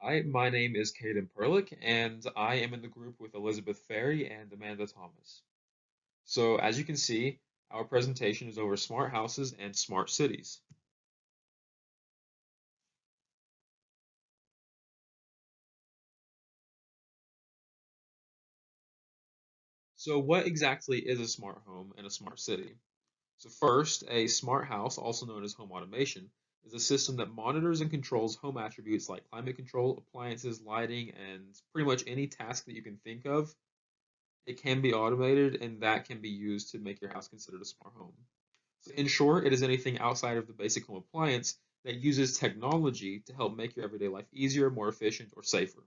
Hi, my name is Caden Perlick, and I am in the group with Elizabeth Ferry and Amanda Thomas. So, as you can see, our presentation is over smart houses and smart cities. So, what exactly is a smart home and a smart city? So, first, a smart house, also known as home automation, is a system that monitors and controls home attributes like climate control, appliances, lighting, and pretty much any task that you can think of. It can be automated, and that can be used to make your house considered a smart home. In short, it is anything outside of the basic home appliance that uses technology to help make your everyday life easier, more efficient, or safer.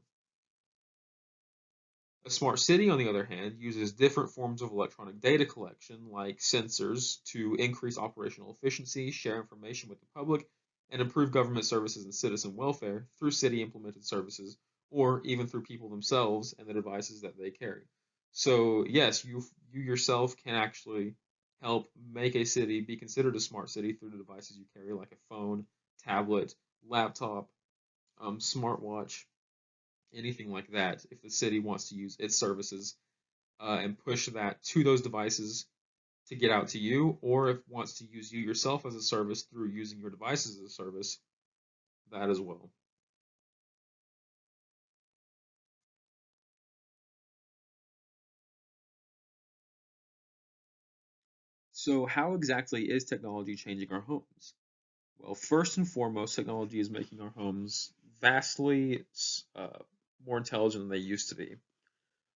A smart city, on the other hand, uses different forms of electronic data collection, like sensors, to increase operational efficiency, share information with the public, and improve government services and citizen welfare through city implemented services, or even through people themselves and the devices that they carry. So, yes, you yourself can actually help make a city be considered a smart city through the devices you carry, like a phone, tablet, laptop, smartwatch, anything like that. If the city wants to use its services and push that to those devices to get out to you, or if it wants to use you yourself as a service through using your devices as a service, that as well. So, how exactly is technology changing our homes? Well, first and foremost, technology is making our homes vastly more intelligent than they used to be.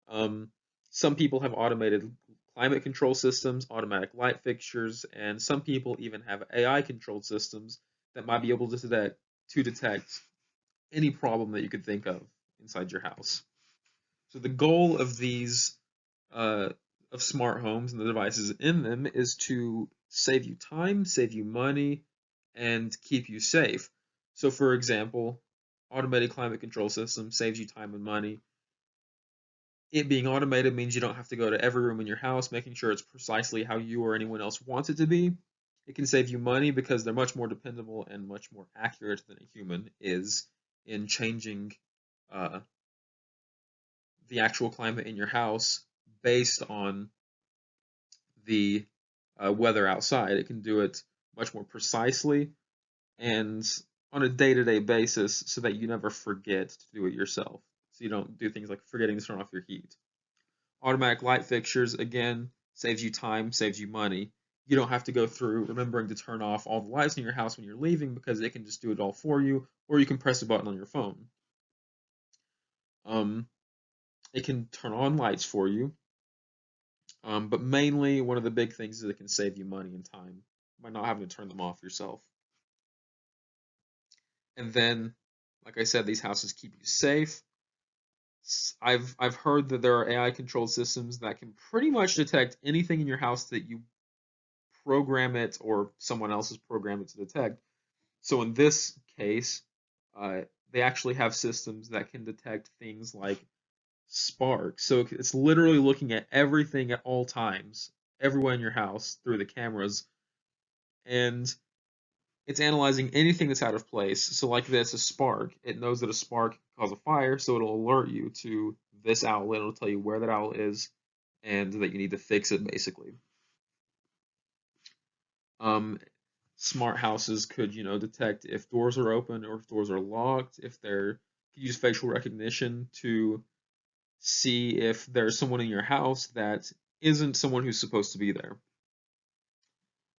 Um, some people have automated climate control systems, automatic light fixtures, and some people even have AI controlled systems that might be able to detect any problem that you could think of inside your house. So the goal of these uh, of smart homes and the devices in them is to save you time, save you money, and keep you safe. So, for example, automated climate control system saves you time and money. It being automated means you don't have to go to every room in your house, making sure it's precisely how you or anyone else wants it to be. It can save you money because they're much more dependable and much more accurate than a human is in changing uh, the actual climate in your house based on the weather outside. It can do it much more precisely and on a day-to-day basis so that you never forget to do it yourself. So you don't do things like forgetting to turn off your heat. Automatic light fixtures, again, saves you time, saves you money. You don't have to go through remembering to turn off all the lights in your house when you're leaving because it can just do it all for you, or you can press a button on your phone. Um, it can turn on lights for you, but mainly one of the big things is it can save you money and time by not having to turn them off yourself. And then, like I said, these houses keep you safe. I've heard that there are AI controlled systems that can pretty much detect anything in your house that you program it or someone else has programmed it to detect. So in this case, uh, they actually have systems that can detect things like sparks. So it's literally looking at everything at all times, everywhere in your house through the cameras, and it's analyzing anything that's out of place. So like this, a spark, it knows that a spark can cause a fire, so it'll alert you to this outlet. It'll tell you where that outlet is and that you need to fix it basically. Um, Smart houses could, detect if doors are open or if doors are locked, if they're could use facial recognition to see if there's someone in your house that isn't someone who's supposed to be there.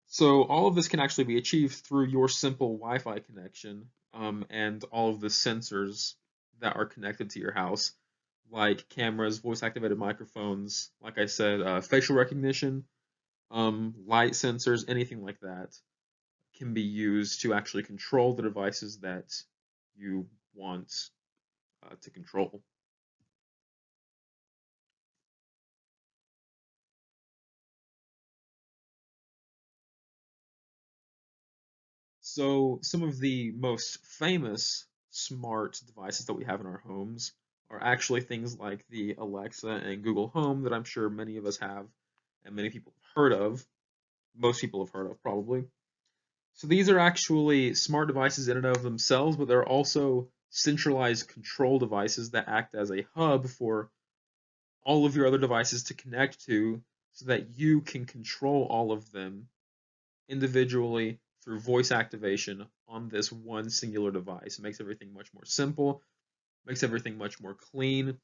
So all of this can actually be achieved through your simple Wi-Fi connection, and all of the sensors that are connected to your house, like cameras, voice-activated microphones, like I said, facial recognition, light sensors, anything like that can be used to actually control the devices that you want to control. So some of the most famous smart devices that we have in our homes are actually things like the Alexa and Google Home that I'm sure many of us have and many people have heard of. Most people have heard of probably. So these are actually smart devices in and of themselves, but they're also centralized control devices that act as a hub for all of your other devices to connect to so that you can control all of them individually through voice activation on this one singular device. It makes everything much more simple, makes everything much more clean,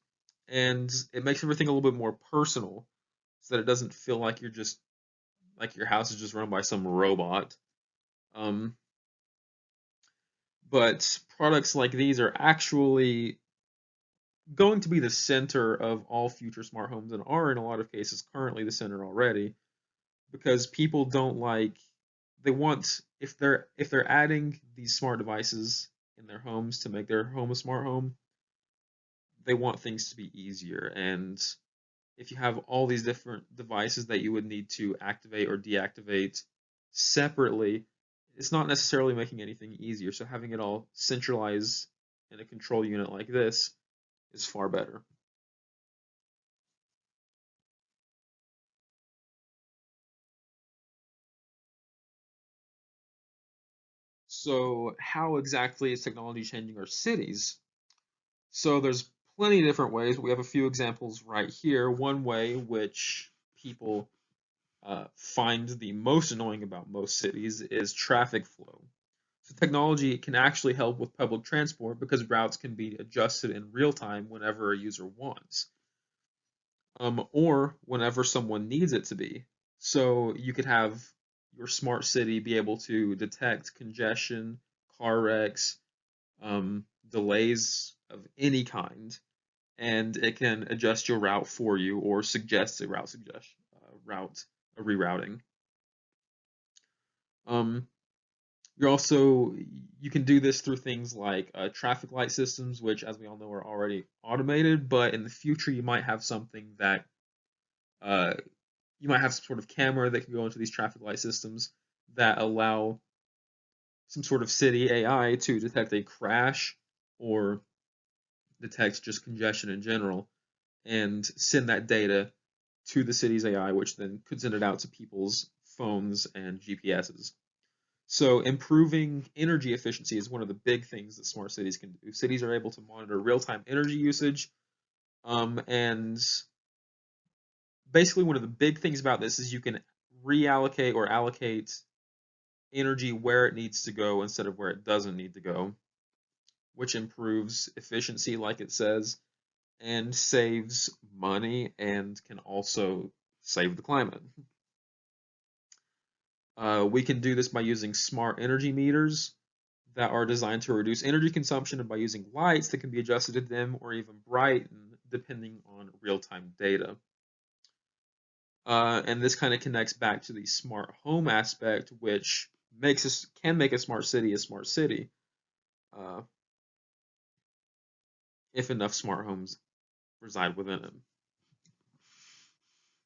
and it makes everything a little bit more personal so that it doesn't feel like you're just like your house is just run by some robot. Um, but products like these are actually going to be the center of all future smart homes and are in a lot of cases currently the center already because people don't like they want if they're adding these smart devices in their homes to make their home a smart home, they want things to be easier. And if you have all these different devices that you would need to activate or deactivate separately, it's not necessarily making anything easier. So having it all centralized in a control unit like this is far better. So how exactly is technology changing our cities? So there's plenty of different ways. We have a few examples right here. One way which people find the most annoying about most cities is traffic flow. So technology can actually help with public transport because routes can be adjusted in real time whenever a user wants, or whenever someone needs it to be. So you could have your smart city be able to detect congestion, car wrecks, delays of any kind, and it can adjust your route for you or suggest a route suggestion, route a rerouting. Um, you're also you can do this through things like traffic light systems, which, as we all know, are already automated. But in the future, you might have something that uh, you might have some sort of camera that can go into these traffic light systems that allow some sort of city AI to detect a crash or detect just congestion in general and send that data to the city's AI, which then could send it out to people's phones and GPSs. So improving energy efficiency is one of the big things that smart cities can do. Cities are able to monitor real-time energy usage, and basically one of the big things about this is you can reallocate or allocate energy where it needs to go instead of where it doesn't need to go, which improves efficiency, like it says, and saves money and can also save the climate. We can do this by using smart energy meters that are designed to reduce energy consumption and by using lights that can be adjusted to dim or even brighten depending on real-time data. And this kind of connects back to the smart home aspect, which can make a smart city uh, if enough smart homes reside within it.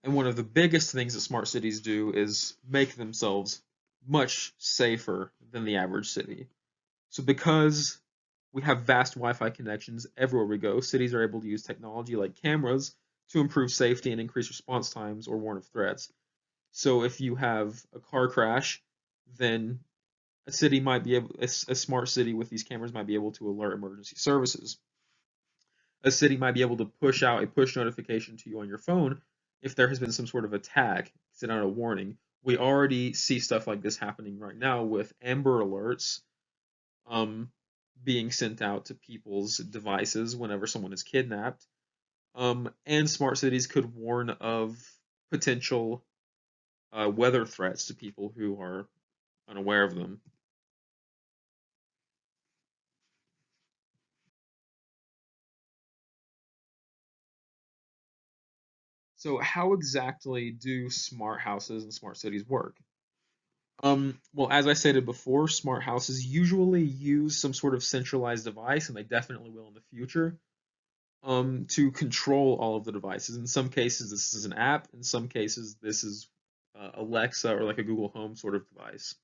And one of the biggest things that smart cities do is make themselves much safer than the average city. So because we have vast Wi-Fi connections everywhere we go, cities are able to use technology like cameras to improve safety and increase response times or warn of threats. So if you have a car crash, then a smart city with these cameras might be able to alert emergency services. A city might be able to push out a push notification to you on your phone if there has been some sort of attack, send out a warning. We already see stuff like this happening right now with Amber Alerts um, being sent out to people's devices whenever someone is kidnapped. And smart cities could warn of potential weather threats to people who are unaware of them. So, how exactly do smart houses and smart cities work? Well, as I stated before, smart houses usually use some sort of centralized device, and they definitely will in the future, to control all of the devices. In some cases, this is an app. In some cases, this is Alexa or like a Google Home sort of device.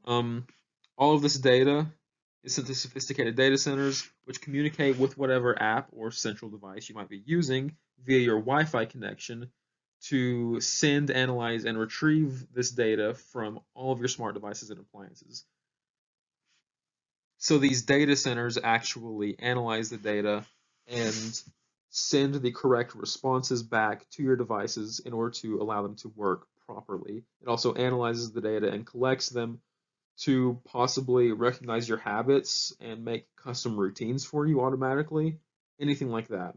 Um, all of this data is sent to sophisticated data centers, which communicate with whatever app or central device you might be using via your Wi-Fi connection to send, analyze, and retrieve this data from all of your smart devices and appliances. So these data centers actually analyze the data and send the correct responses back to your devices in order to allow them to work properly. It also analyzes the data and collects them to possibly recognize your habits and make custom routines for you automatically, anything like that.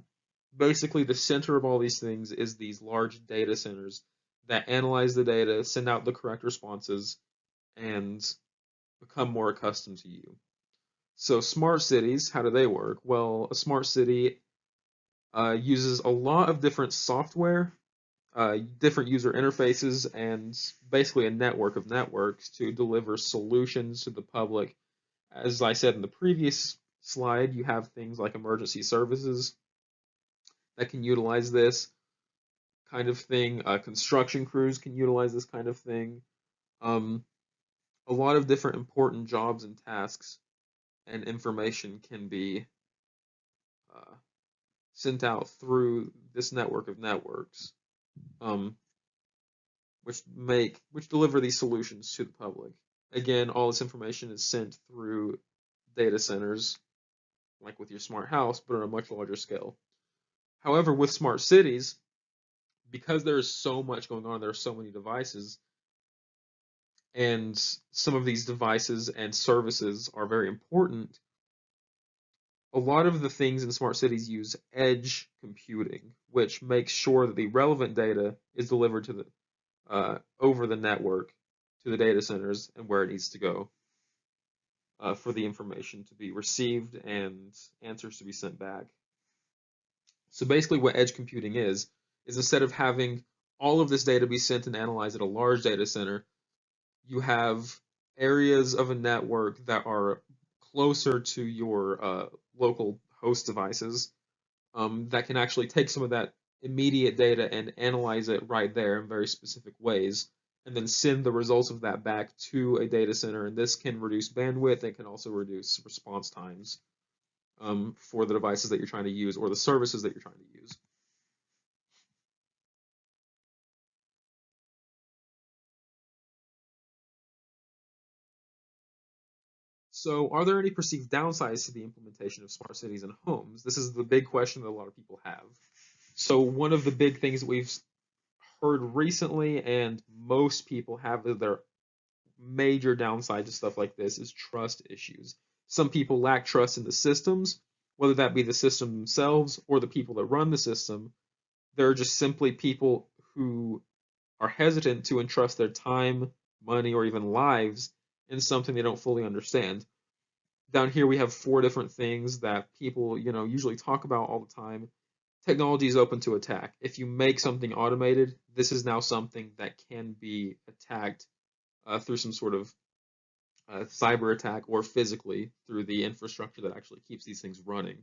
Basically, the center of all these things is these large data centers that analyze the data, send out the correct responses, and become more accustomed to you. So, smart cities, how do they work? Well, a smart city uses a lot of different software, different user interfaces, and basically a network of networks to deliver solutions to the public. As I said in the previous slide, you have things like emergency services that can utilize this kind of thing. Construction crews can utilize this kind of thing. Um, a lot of different important jobs and tasks and information can be uh, sent out through this network of networks, um, which deliver these solutions to the public. Again, all this information is sent through data centers, like with your smart house, but on a much larger scale. However, with smart cities, because there is so much going on, there are so many devices, and some of these devices and services are very important. A lot of the things in smart cities use edge computing, which makes sure that the relevant data is delivered to the over the network to the data centers and where it needs to go for the information to be received and answers to be sent back. So basically, what edge computing is instead of having all of this data be sent and analyzed at a large data center, you have areas of a network that are closer to your local host devices that can actually take some of that immediate data and analyze it right there in very specific ways, and then send the results of that back to a data center. And this can reduce bandwidth and can also reduce response times for the devices that you're trying to use or the services that you're trying to use. So, are there any perceived downsides to the implementation of smart cities in homes? This is the big question that a lot of people have. So, one of the big things that we've heard recently, and most people have their major downside to stuff like this, is trust issues. Some people lack trust in the systems, whether that be the system themselves or the people that run the system. There are just simply people who are hesitant to entrust their time, money, or even lives in something they don't fully understand. Down here we have four different things that people, usually talk about all the time. Technology is open to attack. If you make something automated, this is now something that can be attacked through some sort of cyber attack or physically through the infrastructure that actually keeps these things running,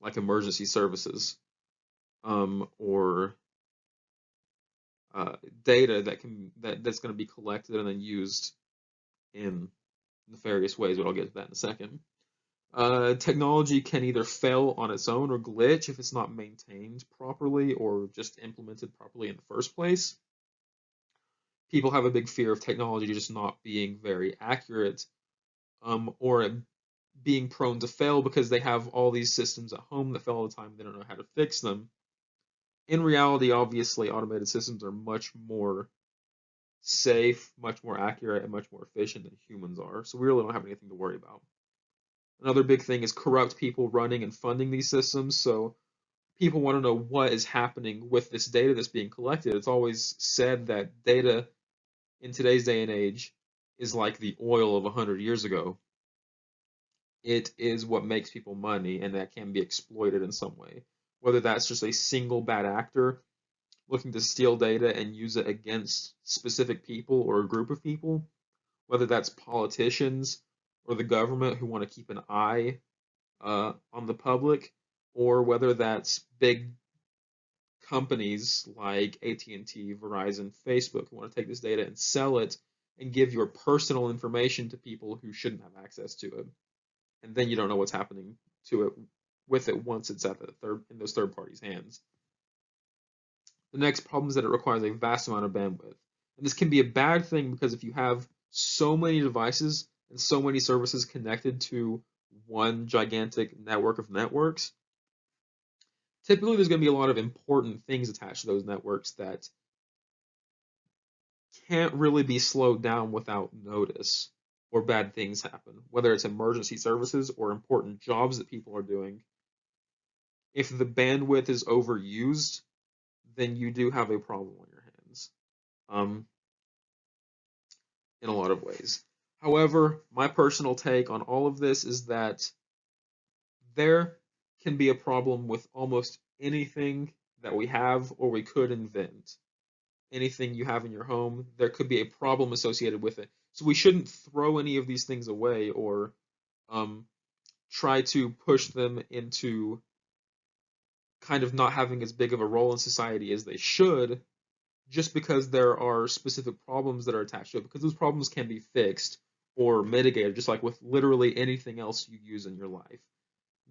like emergency services or data that's going to be collected and then used in nefarious ways. But I'll get to that in a second. Technology can either fail on its own or glitch if it's not maintained properly or just implemented properly in the first place. People have a big fear of technology just not being very accurate or being prone to fail because they have all these systems at home that fail all the time. They don't know how to fix them. In reality, obviously, automated systems are much more safe, much more accurate, and much more efficient than humans are. So we really don't have anything to worry about. Another big thing is corrupt people running and funding these systems. So people want to know what is happening with this data that's being collected. It's always said that data in today's day and age is like the oil of 100 years ago. It is what makes people money, and that can be exploited in some way. Whether that's just a single bad actor looking to steal data and use it against specific people or a group of people, whether that's politicians or the government who want to keep an eye on the public, or whether that's big companies like AT&T, Verizon, Facebook who want to take this data and sell it and give your personal information to people who shouldn't have access to it. And then you don't know what's happening to it with it once it's at in those third parties' hands. The next problem is that it requires a vast amount of bandwidth. And this can be a bad thing because if you have so many devices and so many services connected to one gigantic network of networks, typically there's going to be a lot of important things attached to those networks that can't really be slowed down without notice, or bad things happen, whether it's emergency services or important jobs that people are doing. If the bandwidth is overused, then you do have a problem on your hands, um, in a lot of ways. However, my personal take on all of this is that there can be a problem with almost anything that we have or we could invent. Anything you have in your home, there could be a problem associated with it. So we shouldn't throw any of these things away or um, try to push them into kind of not having as big of a role in society as they should, just because there are specific problems that are attached to it, because those problems can be fixed or mitigated, just like with literally anything else you use in your life.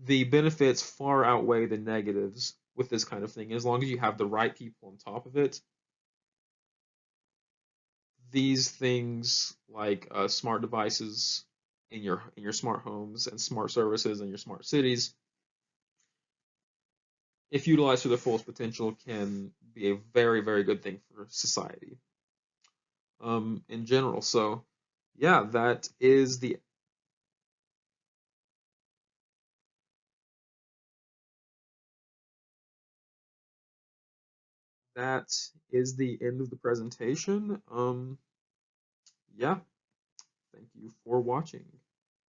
The benefits far outweigh the negatives with this kind of thing. As long as you have the right people on top of it, these things like smart devices in your smart homes and smart services in your smart cities, if utilized to their fullest potential, can be a very, very good thing for society in general. So, yeah, that is the end of the presentation. Yeah, thank you for watching.